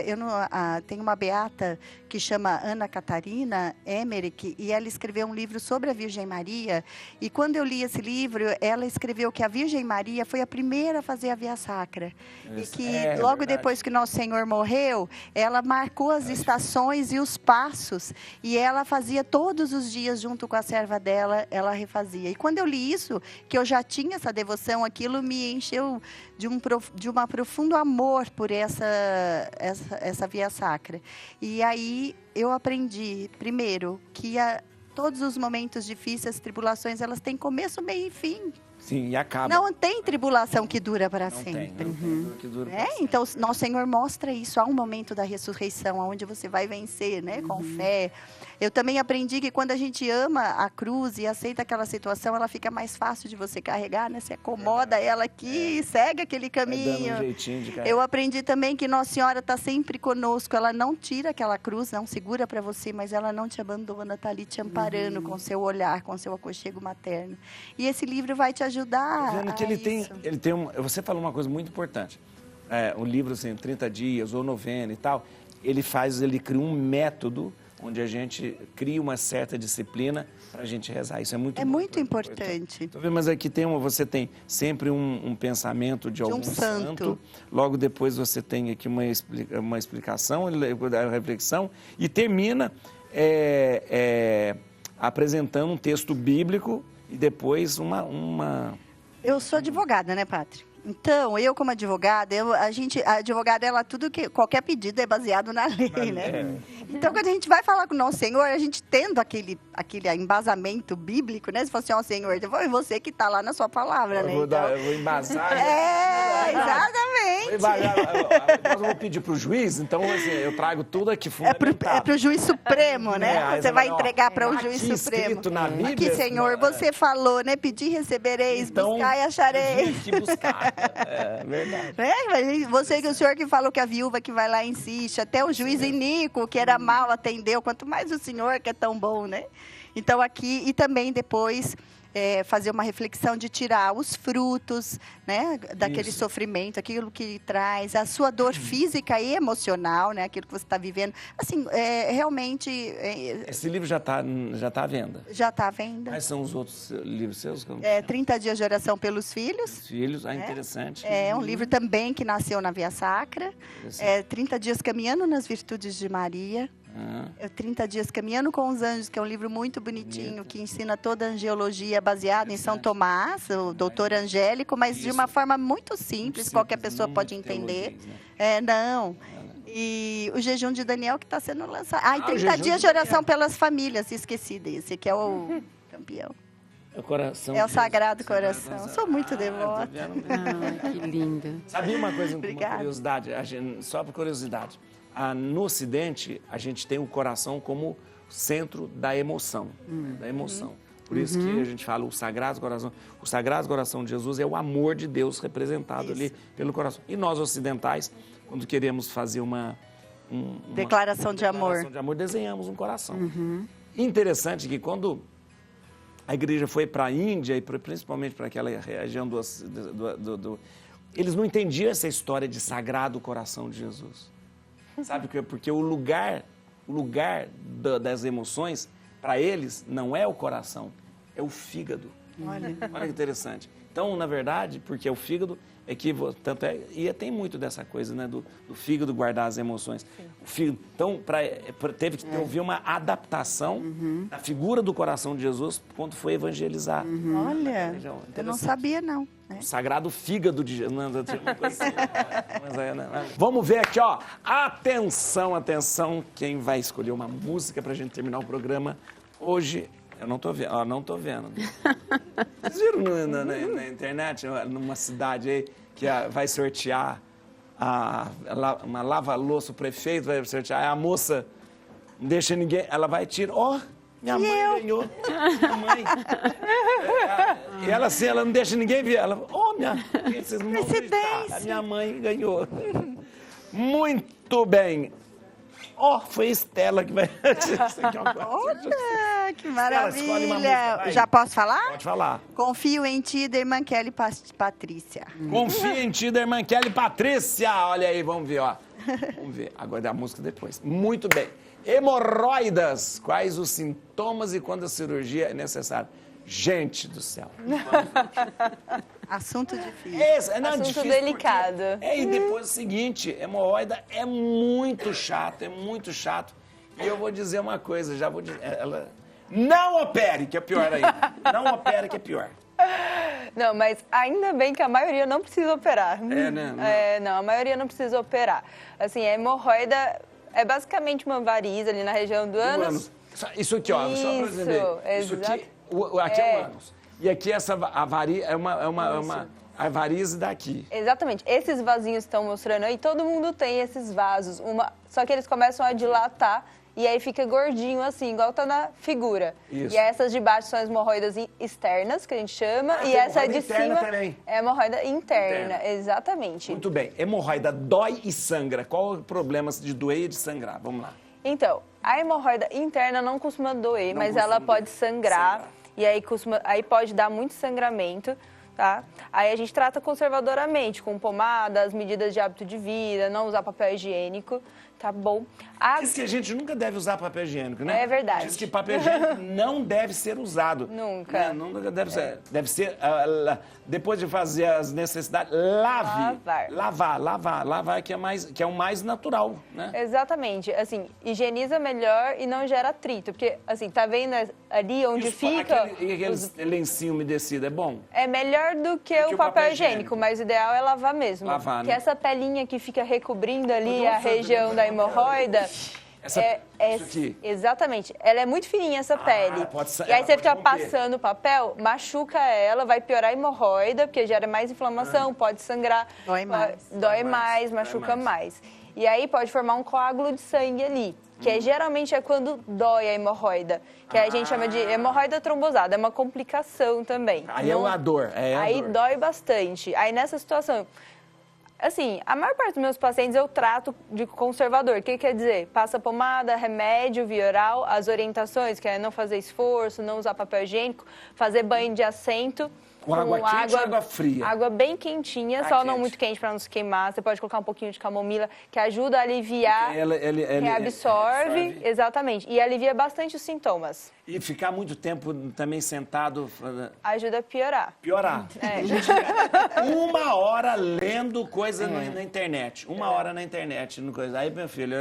tem uma beata que chama Ana Catarina Emmerich, e ela escreveu um livro sobre a Virgem Maria. E quando eu li esse livro, ela escreveu que a Virgem Maria foi a primeira a fazer a Via Sacra. E que logo depois que Nosso Senhor morreu, ela marcou as estações e os passos. E ela fazia todos os dias, junto com a serva dela, ela refazia. E quando eu li isso, que eu já tinha essa devoção, aquilo me encheu de um profundo amor por essa Via Sacra. E aí eu aprendi, primeiro, que todos os momentos difíceis, as tribulações, elas têm começo, meio e fim. Sim, e acaba. Não tem tribulação que dura para sempre. Não tem que dura para sempre. Então, nosso Senhor mostra isso. Há um momento da ressurreição, onde você vai vencer, né? Com fé. Eu também aprendi que quando a gente ama a cruz e aceita aquela situação, ela fica mais fácil de você carregar, né? Você acomoda ela aqui, segue aquele caminho. Dando um jeitinho de carregar. Eu aprendi também que Nossa Senhora está sempre conosco. Ela não tira aquela cruz, não segura para você, mas ela não te abandona, está ali te amparando com seu olhar, com seu aconchego materno. E esse livro vai te ajudar. Tô vendo que ele tem você falou uma coisa muito importante. O livro, assim, 30 dias ou novena e tal, ele cria um método onde a gente cria uma certa disciplina para a gente rezar. Isso é muito importante. É muito importante. Tô vendo, mas aqui você tem sempre um pensamento de algum santo. Logo depois você tem aqui uma explicação, uma reflexão, e termina apresentando um texto bíblico e depois uma... Eu sou advogada, né, padre? Então, eu como advogada, a advogada, qualquer pedido é baseado na lei, né? Então, quando a gente vai falar com o nosso Senhor, a gente tendo aquele embasamento bíblico, né? Se fosse, ó, Senhor, foi você que está lá na sua palavra, né? Eu vou embasar. Exatamente. Eu vou pedir para o juiz, então, assim, eu trago tudo aqui fundamentado. É para o juiz supremo, né? Você vai entregar para o juiz supremo. Na Bíblia, aqui, Senhor, você falou, né? Pedir, recebereis, então, buscar e achareis. Que buscar. É verdade. O senhor que falou que a viúva que vai lá insiste, até o juiz iníquo, que era mal, atendeu, quanto mais o senhor que é tão bom, né? Então, aqui, e também depois... fazer uma reflexão de tirar os frutos, né, daquele sofrimento, aquilo que traz, a sua dor física e emocional, né, aquilo que você está vivendo. Assim, realmente... Esse livro já tá à venda? Já está à venda. Quais são os outros livros seus? 30 dias de oração pelos filhos. Os filhos, interessante. É um livro também que nasceu na Via Sacra. 30 dias caminhando nas virtudes de Maria. 30 dias caminhando com os anjos, que é um livro muito bonitinho, que ensina toda a angiologia baseada em São Tomás, o doutor Angélico, mas de uma forma muito simples, qualquer pessoa pode entender. E o jejum de Daniel que está sendo lançado. E 30 dias de oração pelas famílias, esqueci desse, que é o campeão. É o Sagrado Coração. Sou muito devota. Que linda. Sabia uma coisa, uma curiosidade, só por curiosidade. No Ocidente, a gente tem o coração como centro da emoção. Da emoção. Por isso que a gente fala o Sagrado Coração. O Sagrado Coração de Jesus é o amor de Deus representado ali pelo coração. E nós ocidentais, quando queremos fazer uma declaração de amor, desenhamos um coração. Interessante que quando a igreja foi para a Índia, e principalmente para aquela região eles não entendiam essa história de Sagrado Coração de Jesus. Sabe por quê? Porque o lugar das emoções, para eles, não é o coração, é o fígado. Olha que interessante. Então, na verdade, porque é o fígado, tem muito dessa coisa, né, do fígado guardar as emoções. O fígado, então, teve que haver uma adaptação da figura do coração de Jesus quando foi evangelizar. Olha, eu não sabia, não. O sagrado fígado de Jesus. Vamos ver aqui, ó. Atenção, atenção. Quem vai escolher uma música pra gente terminar o programa hoje? Eu não tô vendo. Ó, não tô vendo. Vocês viram na internet, numa cidade aí, que vai sortear uma lava-louça, o prefeito vai sortear, a moça não deixa ninguém, ela vai tirar. Ó, minha mãe ganhou. Minha mãe. E ela assim, ela não deixa ninguém ver. Ela, ganhou, vocês não vão acreditar. A minha mãe ganhou. Muito bem. Foi Estela que vai... Olha, que maravilha. Estela, escolhe uma música, já posso falar? Pode falar. Confio em ti, da irmã Kelly Patrícia. Confia em ti, da irmã Kelly Patrícia. Olha aí, vamos ver, ó. Vamos ver. Agora a música depois. Muito bem. Hemorroidas. Quais os sintomas e quando a cirurgia é necessária? Gente do céu. Assunto difícil. Assunto difícil delicado. E depois o seguinte, hemorroida é muito chato. E eu vou dizer uma coisa, já vou dizer. Não opere, que é pior ainda. Não opere, que é pior. Não, mas ainda bem que a maioria não precisa operar. Né? Não, a maioria não precisa operar. Assim, a hemorroida é basicamente uma variz ali na região do ânus. Isso aqui, ó, só pra você ver. Isso aqui é o ânus. E aqui a variz é a variz daqui. Exatamente. Esses vasinhos estão mostrando aí, todo mundo tem esses vasos. Só que eles começam a dilatar e aí fica gordinho assim, igual tá na figura. Isso. E essas de baixo são as hemorroidas externas, que a gente chama, e essa de cima também. é a hemorroida interna. Exatamente. Muito bem. Hemorroida dói e sangra. Qual o problema de doer e de sangrar? Vamos lá. Então, a hemorroida interna não costuma doer, mas ela pode sangrar. E aí pode dar muito sangramento, tá? Aí a gente trata conservadoramente, com pomada, as medidas de hábito de vida, não usar papel higiênico, tá bom? Diz que a gente nunca deve usar papel higiênico, né? É verdade. Diz que papel higiênico não deve ser usado. Nunca. Né? Nunca deve ser. Deve ser, depois de fazer as necessidades, lavar, que é o mais natural, né? Exatamente. Assim, higieniza melhor e não gera atrito. Porque, assim, tá vendo ali onde fica... Aquele lencinho umedecido, é bom? É melhor do que o papel higiênico, mas o ideal é lavar mesmo. Lavar, porque né? essa pelinha que fica recobrindo ali a região da hemorroida... Isso aqui. Exatamente. Ela é muito fininha, essa pele. E aí você fica passando o papel, machuca ela, vai piorar a hemorroida, porque gera mais inflamação, pode sangrar. Dói mais, machuca mais. E aí pode formar um coágulo de sangue ali, que geralmente é quando dói a hemorroida, que a gente chama de hemorroida trombosada, é uma complicação também. Aí é a dor. Aí dói bastante. Aí nessa situação... Assim, a maior parte dos meus pacientes eu trato de conservador. O que quer dizer? Passa pomada, remédio, via oral, as orientações, que é não fazer esforço, não usar papel higiênico, fazer banho de assento. Com água quente ou água fria? Água bem quentinha, só não muito quente para não se queimar. Você pode colocar um pouquinho de camomila, que ajuda a aliviar, que absorve. Exatamente. E alivia bastante os sintomas. E ficar muito tempo também sentado... Ajuda a piorar. A gente fica 1 hora lendo coisa na internet. 1 hora na internet. Aí, meu filho,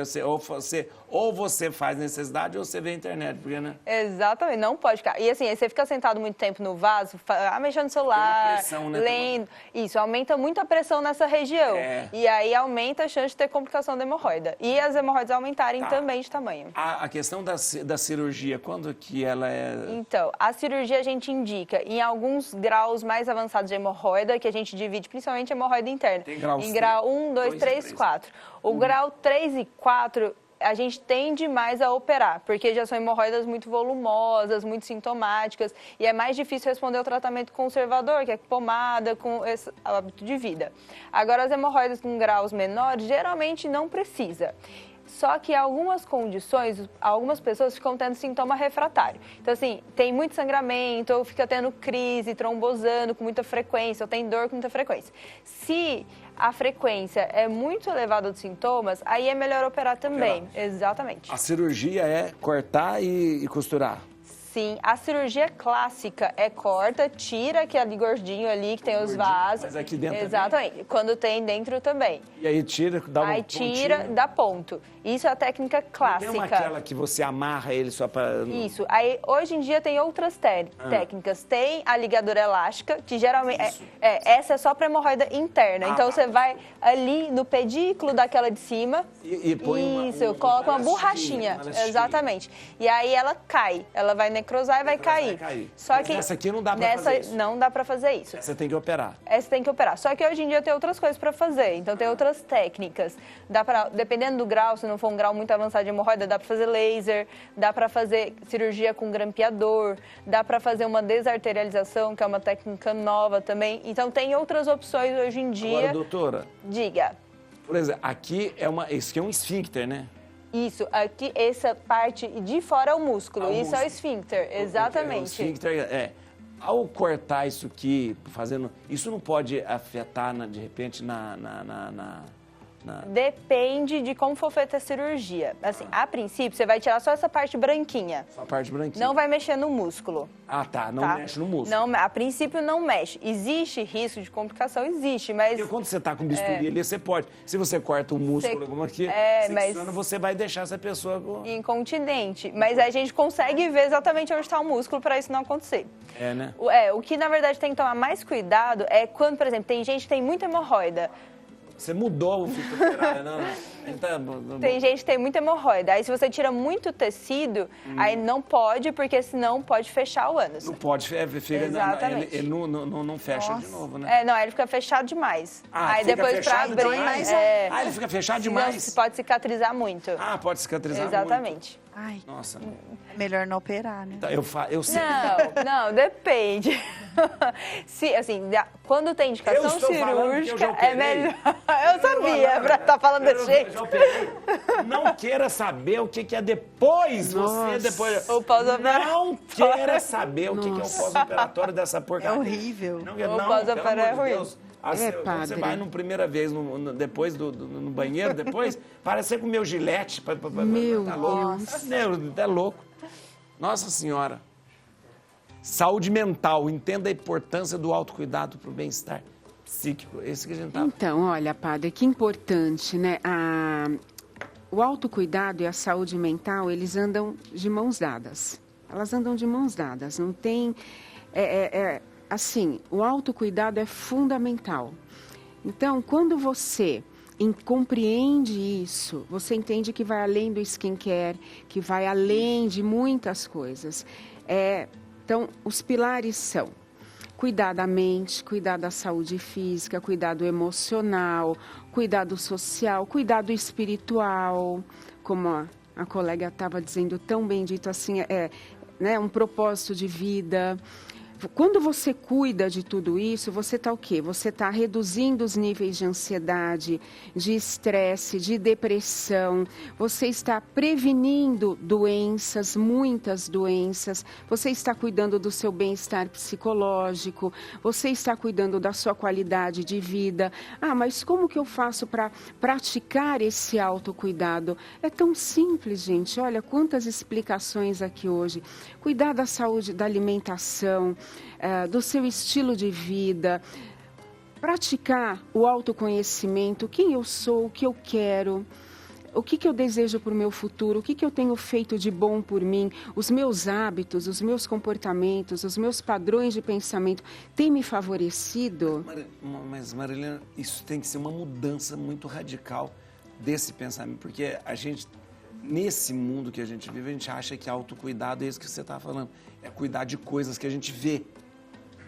ou você faz necessidade ou você vê a internet. Porque, né? Exatamente, não pode ficar. E assim, aí você fica sentado muito tempo no vaso, mexendo no celular, pressão, né, lendo. Isso, aumenta muito a pressão nessa região. E aí aumenta a chance de ter complicação da hemorroida. E as hemorroidas aumentarem também de tamanho. A questão da cirurgia, quando que ela é... Então, a cirurgia a gente indica em alguns graus mais avançados de hemorroida, que a gente divide principalmente a hemorroida interna. Tem graus em grau 1, 2, 3, 4. O grau 3 e 4... a gente tende mais a operar, porque já são hemorroidas muito volumosas, muito sintomáticas, e é mais difícil responder ao tratamento conservador, que é pomada, com esse hábito de vida. Agora, as hemorroidas com graus menores, geralmente não precisa. Só que em algumas condições, algumas pessoas ficam tendo sintoma refratário. Então, assim, tem muito sangramento, ou fica tendo crise, trombosando com muita frequência, ou tem dor com muita frequência. Se a frequência é muito elevada dos sintomas, aí é melhor operar também. Exatamente. A cirurgia é cortar e costurar? Sim, a cirurgia clássica é corta, tira aquele gordinho ali que tem os vasos. Mas aqui dentro exatamente, também? Quando tem dentro também. E aí tira, dá um pontinho? Tira, dá ponto. Isso é a técnica clássica. Não tem aquela que você amarra ele só para... Isso. Aí, hoje em dia, tem outras técnicas. Tem a ligadura elástica, que geralmente... essa é só para hemorroida interna. Então, você vai ali no pedículo daquela de cima... E põe coloca uma borrachinha. Exatamente. E aí, ela cai. Ela vai necrosar e vai cair. Só Mas que nessa aqui não dá pra fazer isso. não dá para fazer isso. Você tem que operar. Essa tem que operar. Só que hoje em dia tem outras coisas para fazer. Então tem outras técnicas. Dá para, dependendo do grau, se não for um grau muito avançado de hemorroida, dá para fazer laser, dá para fazer cirurgia com grampeador, dá para fazer uma desarterialização, que é uma técnica nova também. Então tem outras opções hoje em dia. Agora, doutora, Diga. por exemplo, aqui isso aqui é um esfíncter, né? Isso, aqui, essa parte de fora é o músculo. Isso é o esfíncter, exatamente. O esfíncter, ao cortar isso aqui, isso não pode afetar, de repente, Depende de como for feita a cirurgia. Assim, a princípio, você vai tirar só essa parte branquinha. Só a parte branquinha. Não vai mexer no músculo. Ah, tá. Não mexe no músculo. Não, a princípio não mexe. Existe risco de complicação? Existe, mas... Porque quando você tá com bisturi ali, você pode. Se você corta o músculo, como aqui, você vai deixar essa pessoa... incontinente. Mas a gente consegue ver exatamente onde está o músculo para isso não acontecer. É, né? O que, na verdade, tem que tomar mais cuidado é quando, por exemplo, tem gente que tem muita hemorroida. Você mudou o fitoterário, não? Tem gente que tem muita hemorroida. Aí, se você tira muito tecido, aí não pode, porque senão pode fechar o ânus. Não pode, fica, exatamente. Ele não fecha de novo, né? Não, ele fica fechado demais. Aí depois pra abrir... ele fica fechado demais? Não, pode cicatrizar muito. Pode cicatrizar exatamente. muito. Ai, nossa. É melhor não operar, né? Eu sei. Não, depende. Quando tem indicação cirúrgica, é melhor. Eu sabia, pra estar falando desse jeito. Não queira saber o que é depois. O pós-operatório. Não queira saber o que é o pós-operatório dessa porcaria. É horrível. O pós-operatório é ruim. Quando você vai numa primeira vez, depois no banheiro, parece que você comeu gilete. Meu Deus. É louco. Nossa Senhora. Saúde mental. Entenda a importância do autocuidado para o bem-estar psíquico. Esse que a gente tá... Então, olha, padre, que importante, né? O autocuidado e a saúde mental, eles andam de mãos dadas. Elas andam de mãos dadas. Não tem... Assim, o autocuidado é fundamental. Então, quando você compreende isso, você entende que vai além do skincare, que vai além de muitas coisas. Então, os pilares são cuidar da mente, cuidar da saúde física, cuidado emocional, cuidado social, cuidado espiritual, como a colega estava dizendo tão bem dito assim, né, um propósito de vida. Quando você cuida de tudo isso, você está o quê? Você está reduzindo os níveis de ansiedade, de estresse, de depressão. Você está prevenindo doenças, muitas doenças. Você está cuidando do seu bem-estar psicológico. Você está cuidando da sua qualidade de vida. Mas como que eu faço para praticar esse autocuidado? É tão simples, gente. Olha, quantas explicações aqui hoje. Cuidar da saúde, da alimentação, do seu estilo de vida, praticar o autoconhecimento, quem eu sou, o que eu quero, o que eu desejo para o meu futuro, o que eu tenho feito de bom por mim, os meus hábitos, os meus comportamentos, os meus padrões de pensamento têm me favorecido? Mas, Marilena, isso tem que ser uma mudança muito radical desse pensamento, porque a gente, nesse mundo que a gente vive, a gente acha que autocuidado é isso que você está falando, é cuidar de coisas que a gente vê.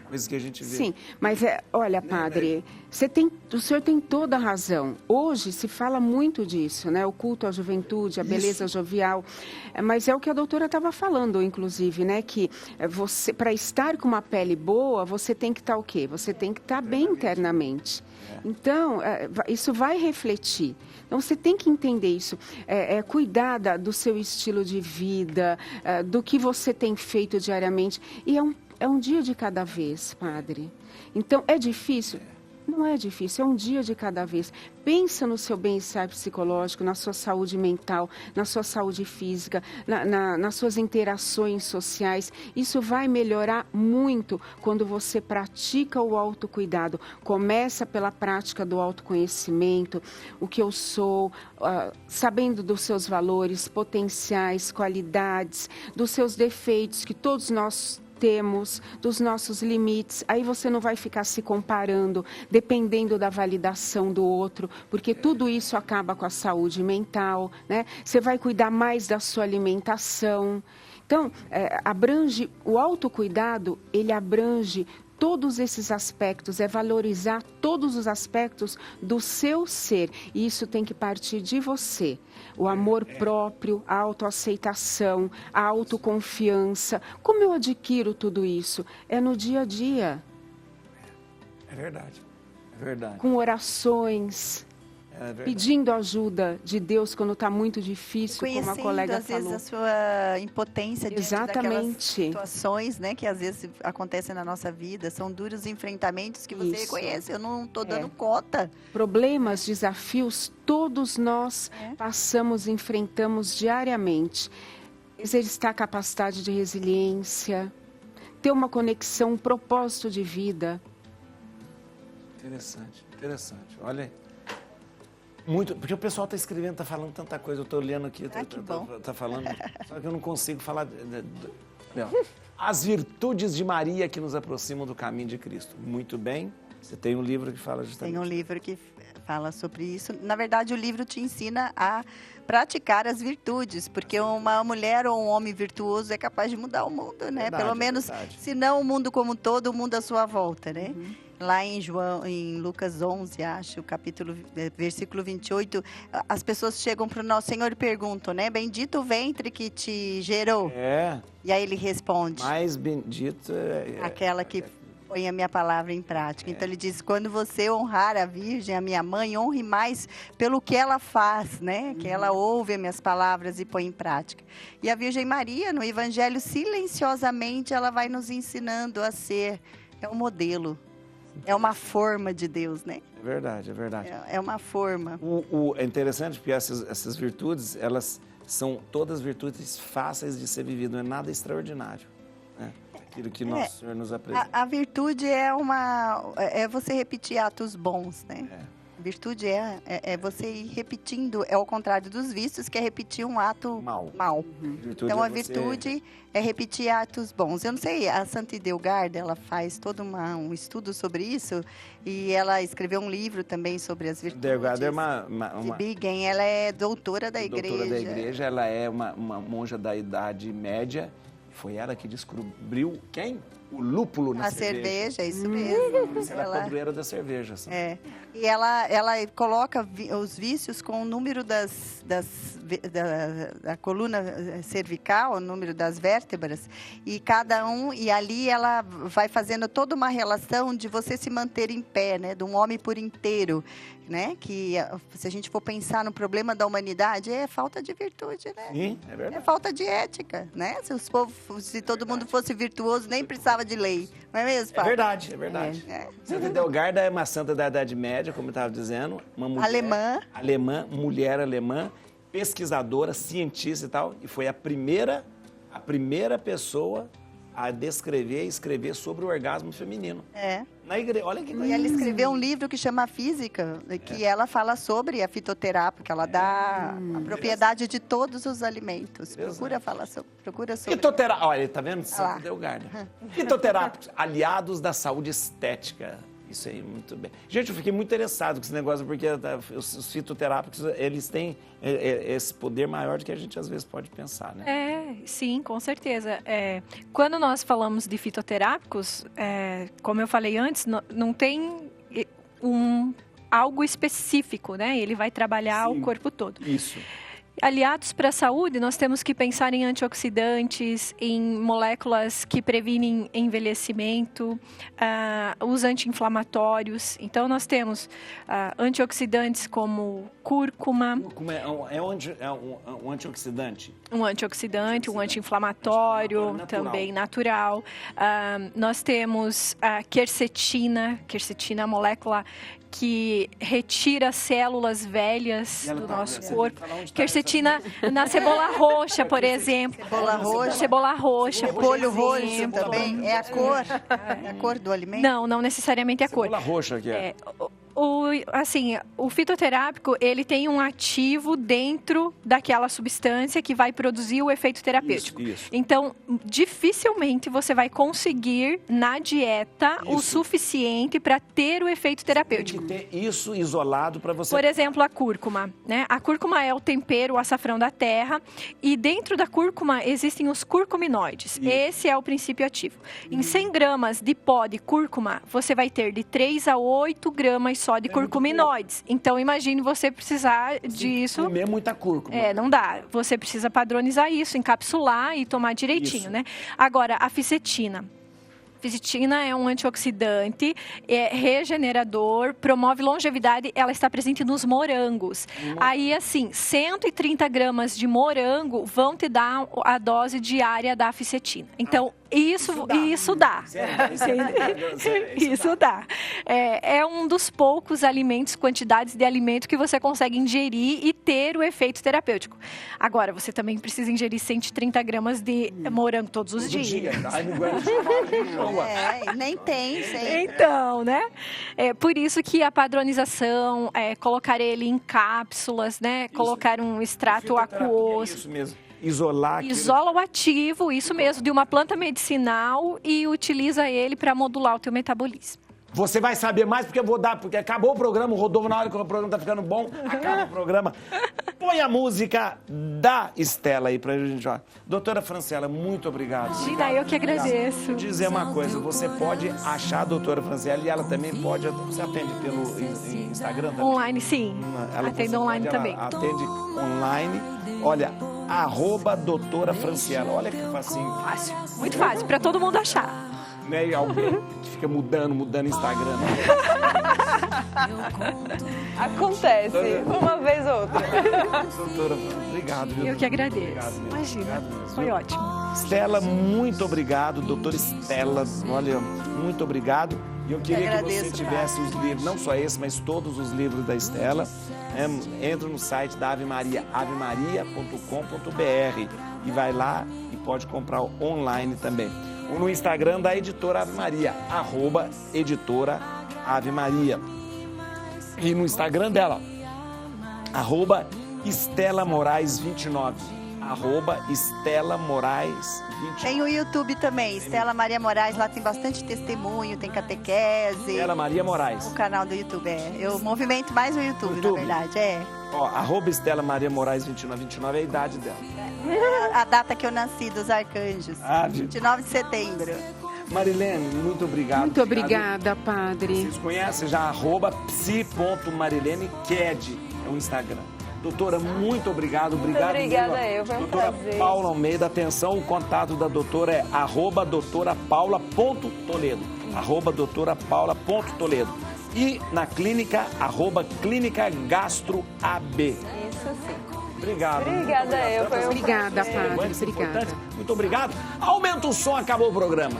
Coisas que a gente vê. Sim, mas olha, padre, o senhor tem toda a razão. Hoje se fala muito disso, né? O culto à juventude, a beleza jovial. Mas é o que a doutora estava falando, inclusive, né? Que você, para estar com uma pele boa, você tem que estar o quê? Você tem que estar bem internamente. Então, isso vai refletir. Então, você tem que entender isso. Cuidar do seu estilo de vida, do que você tem feito diariamente. E é um dia de cada vez, padre. Então, é difícil? Não é difícil, é um dia de cada vez. Pensa no seu bem-estar psicológico, na sua saúde mental, na sua saúde física, nas suas interações sociais. Isso vai melhorar muito quando você pratica o autocuidado. Começa pela prática do autoconhecimento, o que eu sou, sabendo dos seus valores, potenciais, qualidades, dos seus defeitos, que todos nós temos, dos nossos limites. Aí você não vai ficar se comparando, dependendo da validação do outro, porque tudo isso acaba com a saúde mental, né? Você vai cuidar mais da sua alimentação. Então, abrange, o autocuidado, ele abrange todos esses aspectos, é valorizar todos os aspectos do seu ser. E isso tem que partir de você. O amor próprio, a autoaceitação, a autoconfiança. Como eu adquiro tudo isso? É no dia a dia. É verdade. É verdade. Com orações. Pedindo ajuda de Deus quando está muito difícil, como a colega às vezes, falou. a sua impotência diante daquelas situações, né, que às vezes acontecem na nossa vida. São duros enfrentamentos que você reconhece. Eu não estou dando conta. Problemas, desafios, todos nós passamos, enfrentamos diariamente. Exercitar a capacidade de resiliência, ter uma conexão, um propósito de vida. Interessante, interessante. Olha aí. Muito, porque o pessoal está escrevendo, está falando tanta coisa, eu estou olhando aqui, está falando, só que eu não consigo falar. Não. As virtudes de Maria que nos aproximam do caminho de Cristo. Muito bem, você tem um livro que fala justamente. Tem um livro que fala sobre isso. Na verdade, o livro te ensina a praticar as virtudes, porque uma mulher ou um homem virtuoso é capaz de mudar o mundo, né? Verdade, pelo menos, se não o mundo como um todo, o mundo à sua volta, né? Lá em Lucas 11, acho, versículo 28, as pessoas chegam para o nosso Senhor e perguntam, né? Bendito o ventre que te gerou. E aí ele responde. Mais bendito aquela que põe a minha palavra em prática. Então ele diz, quando você honrar a Virgem, a minha mãe, honre mais pelo que ela faz, né? Que ela ouve as minhas palavras e põe em prática. E a Virgem Maria, no Evangelho, silenciosamente, ela vai nos ensinando a ser, é um modelo. É uma forma de Deus, né? É verdade, é verdade. É uma forma. É interessante porque essas virtudes, elas são todas virtudes fáceis de ser vividas, não é nada extraordinário, né? Aquilo que nosso Senhor nos apresenta. A virtude é você repetir atos bons, né? Virtude é você ir repetindo, é ao contrário dos vícios, que é repetir um ato mal. Então, a virtude é repetir atos bons. Eu não sei, a Santa Idelgarda, ela faz todo um estudo sobre isso, e ela escreveu um livro também sobre as virtudes. Idelgarda é de Bingen, ela é doutora da igreja. Doutora da igreja, ela é uma monja da Idade Média. Foi ela que descobriu quem? O lúpulo na cerveja. É isso mesmo. Ela é a padroeira da cerveja. Assim. E ela coloca os vícios com o número da coluna cervical, o número das vértebras, e e ali ela vai fazendo toda uma relação de você se manter em pé, né? De um homem por inteiro, né? Que se a gente for pensar no problema da humanidade, é falta de virtude, né? Sim, é verdade. É falta de ética, né? Se todo mundo fosse virtuoso, nem precisava de lei, não é mesmo, Paulo? É verdade, é verdade. Santa Idelgarda é uma santa da Idade Média, como eu estava dizendo, uma mulher mulher alemã, pesquisadora, cientista e tal, e foi a primeira pessoa a descrever e escrever sobre o orgasmo feminino. Na igreja, olha que coisa. E ela escreveu um livro que chama Física, que ela fala sobre a fitoterapia, que ela dá a propriedade de todos os alimentos. Procura sobre. Fitoterapia, olha, tá vendo? Santa Idelgarda. Fitoterápicos, aliados da saúde estética. Isso aí, muito bem. Gente, eu fiquei muito interessado com esse negócio, porque os fitoterápicos, eles têm esse poder maior do que a gente às vezes pode pensar, né? Sim, com certeza. Quando nós falamos de fitoterápicos, como eu falei antes, não tem algo específico, né? Ele vai trabalhar o corpo todo. Isso. Aliados para a saúde, nós temos que pensar em antioxidantes, em moléculas que previnem envelhecimento, os anti-inflamatórios. Então, nós temos antioxidantes como cúrcuma. Cúrcuma é um antioxidante? Um antioxidante, um anti-inflamatório, também natural. Nós temos a quercetina. Quercetina é a molécula que retira células velhas do nosso corpo. Quercetina na cebola roxa, por exemplo. Cebola roxa. Repolho roxo também. É a cor? É a cor do alimento? Não necessariamente é a cor. Cebola roxa que é. o fitoterápico, ele tem um ativo dentro daquela substância que vai produzir o efeito terapêutico. Isso. Então, dificilmente você vai conseguir na dieta o suficiente para ter o efeito terapêutico. Tem que ter isso isolado para você... Por exemplo, a cúrcuma, né? A cúrcuma é o tempero, o açafrão da terra, e dentro da cúrcuma existem os curcuminoides. Esse é o princípio ativo. Em 100 gramas de pó de cúrcuma, você vai ter de 3 a 8 gramas só de curcuminoides. Então, imagine você precisar disso... Comer muita cúrcuma. Não dá. Você precisa padronizar isso, encapsular e tomar direitinho, né? Agora, a fisetina. Fisetina é um antioxidante, é regenerador, promove longevidade, ela está presente nos morangos. Aí, assim, 130 gramas de morango vão te dar a dose diária da fisetina. Então, isso dá. Isso dá. É um dos poucos alimentos, quantidades de alimento que você consegue ingerir e ter o efeito terapêutico. Agora, você também precisa ingerir 130 gramas de morango todos os dias. Nem tem, sempre. Então, né? É por isso que a padronização, colocar ele em cápsulas, né? Colocar um extrato aquoso. É isso mesmo. Isolar. Isola o ativo, isso mesmo, de uma planta medicinal e utiliza ele para modular o teu metabolismo. Você vai saber mais porque eu vou dar, porque acabou o programa, o Rodolfo, na hora que o programa tá ficando bom, acaba o programa. Põe a música da Estela aí pra gente, ó. Doutora Franciela, muito obrigado. Gina, eu que agradeço. Vou dizer uma coisa, você pode achar a doutora Franciela e ela também pode, você atende pelo Instagram também? Online, sim. Atende online também. Atende online, olha, @doutora Franciela, olha que facinho. Fácil, muito fácil, pra todo mundo achar. Né? Alguém que fica mudando Instagram. Acontece, uma vez ou outra. Doutora, obrigado. Viu? Eu que agradeço. Obrigado mesmo. Imagina, foi ótimo. Estela, muito obrigado. Doutora Estela, olha, muito obrigado. E eu queria que você tivesse os livros, não só esse, mas todos os livros da Estela. Entra no site da Ave Maria, avemaria.com.br e vai lá e pode comprar online também. Ou no Instagram da Editora Ave Maria, @Editora Ave Maria. E no Instagram dela, @Estela Moraes 29. Estela Moraes 29. Tem o YouTube também, Estela Maria Moraes, lá tem bastante testemunho, tem catequese. Estela Maria Moraes. O canal do YouTube, Eu movimento mais o YouTube, na verdade, Ó, @Estela Maria Moraes 29 é a idade dela. A data que eu nasci dos arcanjos, 29 de setembro. Marilene, muito obrigado. Muito obrigada, padre. Vocês conhecem já @psi.marileneked, é o Instagram. Doutora, muito obrigado. Obrigado. Obrigada, foi um doutora prazer. Paula Almeida, atenção, o contato da doutora é @doutorapaula.toledo. @doutorapaula.toledo. E na clínica, @clínica gastroab. Isso sim. Obrigado. Obrigada, foi um Obrigada, prazer. padre. Obrigada. Muito obrigado. Aumenta o som, acabou o programa.